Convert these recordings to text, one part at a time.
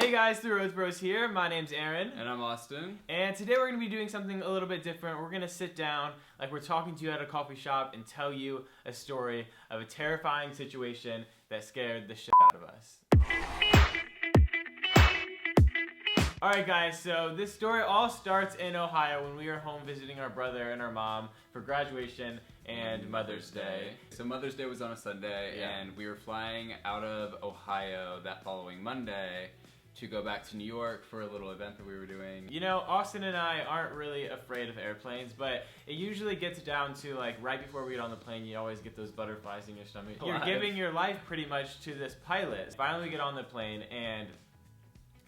Hey guys, the Rhodes Bros here. My name's Aaron. And I'm Austin. And today we're going to be doing something a little bit different. We're going to sit down like we're talking to you at a coffee shop and tell you a story of a terrifying situation that scared the shit out of us. Alright guys, so this story all starts in Ohio when we were home visiting our brother and our mom for graduation and Mother's Day. So Mother's Day was on a Sunday, and we were flying out of Ohio that following Monday to go back to New York for a little event that we were doing. You know, Austin and I aren't really afraid of airplanes, but it usually gets down to like right before we get on the plane, you always get those butterflies in your stomach. You're giving your life pretty much to this pilot. Finally we get on the plane and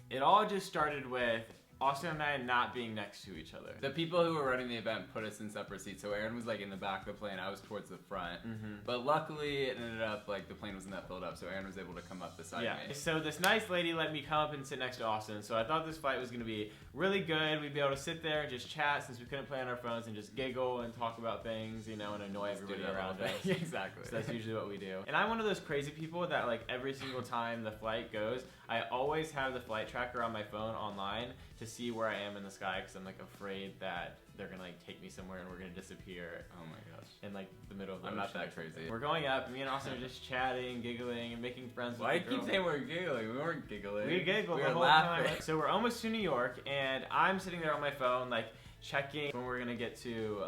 it all just started with Austin and I not being next to each other. The people who were running the event put us in separate seats, so Aaron was like in the back of the plane, I was towards the front. But luckily it ended up like the plane wasn't that filled up, so Aaron was able to come up beside me. So this nice lady let me come up and sit next to Austin, so I thought this flight was going to be really good. We'd be able to sit there and just chat since we couldn't play on our phones and just giggle and talk about things, you know, and annoy everybody around us. Yeah, exactly. So that's usually what we do. And I'm one of those crazy people that like every single time the flight goes, I always have the flight tracker on my phone online to see where I am in the sky because I'm like afraid that they're gonna like take me somewhere and we're gonna disappear. Oh my gosh. In like the middle of the ocean. I'm not that crazy. We're going up, me and Austin are just chatting, giggling, and making friends with Why the do you keep saying we're giggling? We weren't giggling. We giggled the whole time. So we're almost to New York, and I'm sitting there on my phone, like checking when we're gonna get to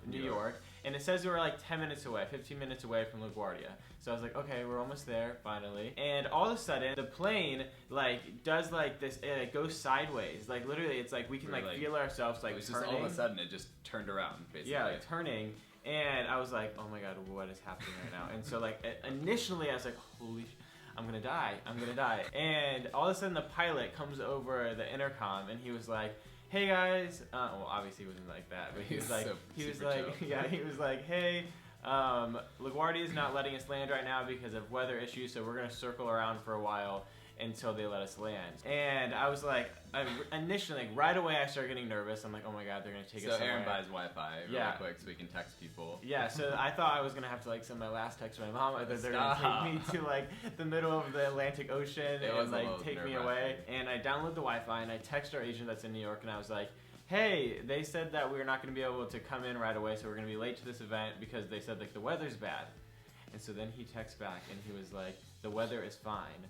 New York. And it says we're like 10 minutes away, 15 minutes away from LaGuardia. So I was like, okay, we're almost there, finally. And all of a sudden, the plane like does like this, it goes sideways. Like literally, it's like we can like feel ourselves like turning. Just all of a sudden, it just turned around, basically. Yeah, like turning. And I was like, oh my god, what is happening right now? And so like initially, I was like, holy sh, I'm gonna die, I'm gonna die. And all of a sudden, the pilot comes over the intercom, and he was like, hey guys, well obviously he wasn't like that, but he was like, he was like, hey, LaGuardia is not letting us land right now because of weather issues, so we're gonna circle around for a while until they let us land. And I was like, initially, like right away I started getting nervous. I'm like, oh my god, they're gonna take us somewhere. So Aaron buys Wi-Fi really quick so we can text people. Yeah, so I thought I was gonna have to like send my last text to my mom, either they're gonna take me to like the middle of the Atlantic Ocean and like take me away. And I download the Wi-Fi and I text our agent that's in New York and I was like, hey, they said that we're not gonna be able to come in right away, so we're gonna be late to this event because they said like the weather's bad. And so then he texts back and he was like, the weather is fine.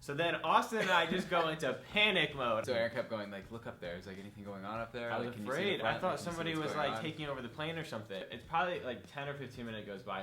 So then Austin and I just go into panic mode. So Aaron kept going like, look up there. Is like anything going on up there? I was like, afraid. I thought somebody was like taking over the plane or something. It's probably like 10 or 15 minutes goes by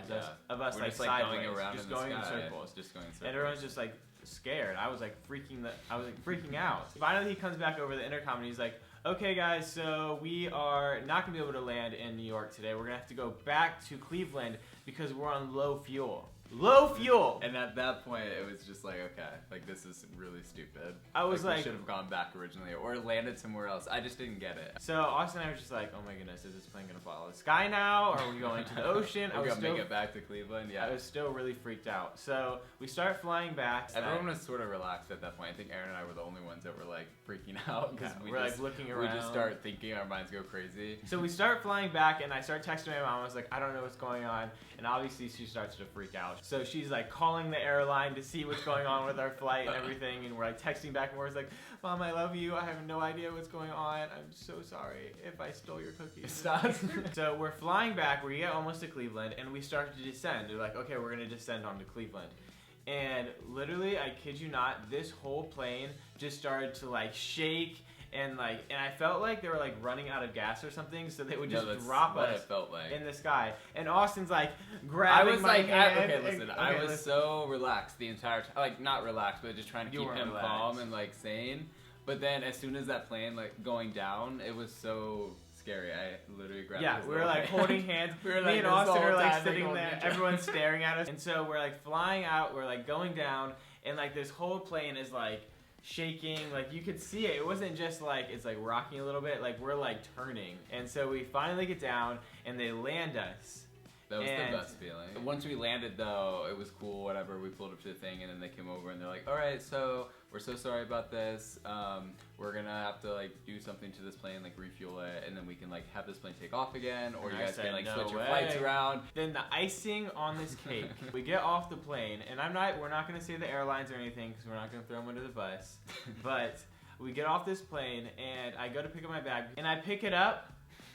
of us like sideways, going around just in going the sky. in circles. Just going in circles. And everyone's just like scared. I was like freaking out. Finally he comes back over the intercom and he's like, okay guys, so we are not gonna be able to land in New York today. We're gonna have to go back to Cleveland because we're on low fuel. Low fuel! And at that point, it was just like, okay, like this is really stupid. I was like, we should have gone back originally or landed somewhere else. I just didn't get it. So Austin and I were just like, oh my goodness, is this plane gonna follow the sky now? Or are we going to the ocean? We're gonna make it back to Cleveland, yeah. I was still really freaked out. So we start flying back. Everyone was sort of relaxed at that point. I think Aaron and I were the only ones that were like freaking out because we're like looking around. We just start thinking, our minds go crazy. So we start flying back and I start texting my mom. I was like, I don't know what's going on. And obviously she starts to freak out. So she's like calling the airline to see what's going on with our flight and everything. And we're like texting back and forth like, Mom, I love you. I have no idea what's going on. I'm so sorry if I stole your cookies. Stop. So we're flying back. We get almost to Cleveland and we start to descend. They're like, okay, we're going to descend onto Cleveland. And literally, I kid you not, this whole plane just started to like shake. And I felt like they were like running out of gas or something, so they would just drop us in the sky. And Austin's like grabbing my hand. I was so relaxed the entire time. Like not relaxed, but just trying to keep him calm and like sane. But then as soon as that plane like going down, it was so scary. I literally grabbed his we were like holding hands. Me and Austin are like sitting there, everyone's staring at us. And so we're like flying out, we're like going down, and like this whole plane is like shaking, like you could see it. It wasn't just like it's like rocking a little bit, like we're like turning. And so we finally get down and they land us. That was the best feeling. Once we landed, though, it was cool, whatever. We pulled up to the thing, and then they came over, and they're like, all right, so we're so sorry about this. We're going to have to, like, do something to this plane, like, refuel it, and then we can, like, have this plane take off again, or you guys can, like, switch your flights around. Then the icing on this cake, we get off the plane, and we're not going to say the airlines or anything, because we're not going to throw them under the bus, but we get off this plane, and I go to pick up my bag, and I pick it up,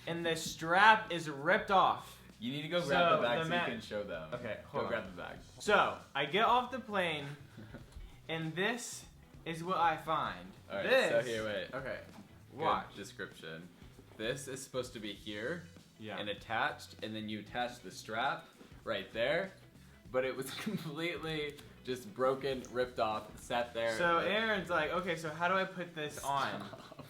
and the strap is ripped off. You need to go grab the bag so you can show them. Okay, go grab the bag. So, I get off the plane, and this is what I find. Alright, so here, wait. Okay, watch. Good description. This is supposed to be here, and attached, and then you attach the strap right there, but it was completely just broken, ripped off, sat there. So Aaron's like, okay, so how do I put this on?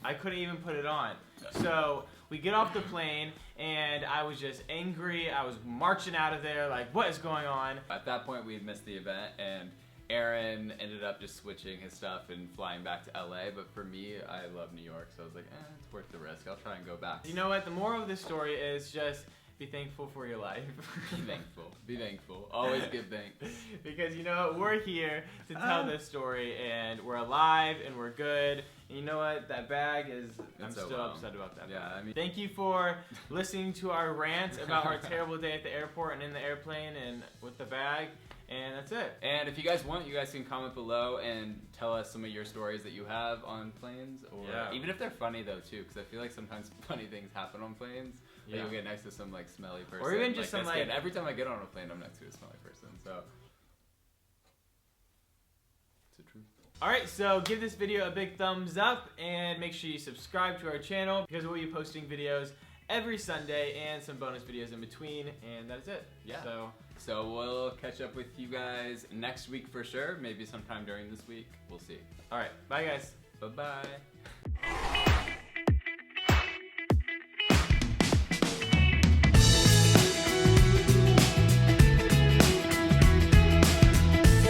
I couldn't even put it on. So we get off the plane, and I was just angry. I was marching out of there like, what is going on? At that point, we had missed the event, and Aaron ended up just switching his stuff and flying back to LA. But for me, I love New York, so I was like, it's worth the risk. I'll try and go back. You know what? The moral of this story is just be thankful for your life. Be thankful. Be thankful. Always give thanks. Because you know what? We're here to tell this story, and we're alive, and we're good. And you know what? That bag is... I'm still upset about that. Yeah, I mean... Thank you for listening to our rant about our terrible day at the airport and in the airplane and with the bag. And that's it. And if you guys want, you guys can comment below and tell us some of your stories that you have on planes. Or even if they're funny, though, too. Because I feel like sometimes funny things happen on planes. Like you'll get next to some, like, smelly person. Or even just some, like... Every time I get on a plane, I'm next to a smelly person. So... it's the truth. Alright, so give this video a big thumbs up and make sure you subscribe to our channel because we'll be posting videos every Sunday and some bonus videos in between, and that's it. Yeah. So we'll catch up with you guys next week for sure, maybe sometime during this week. We'll see. Alright, bye guys. Bye-bye.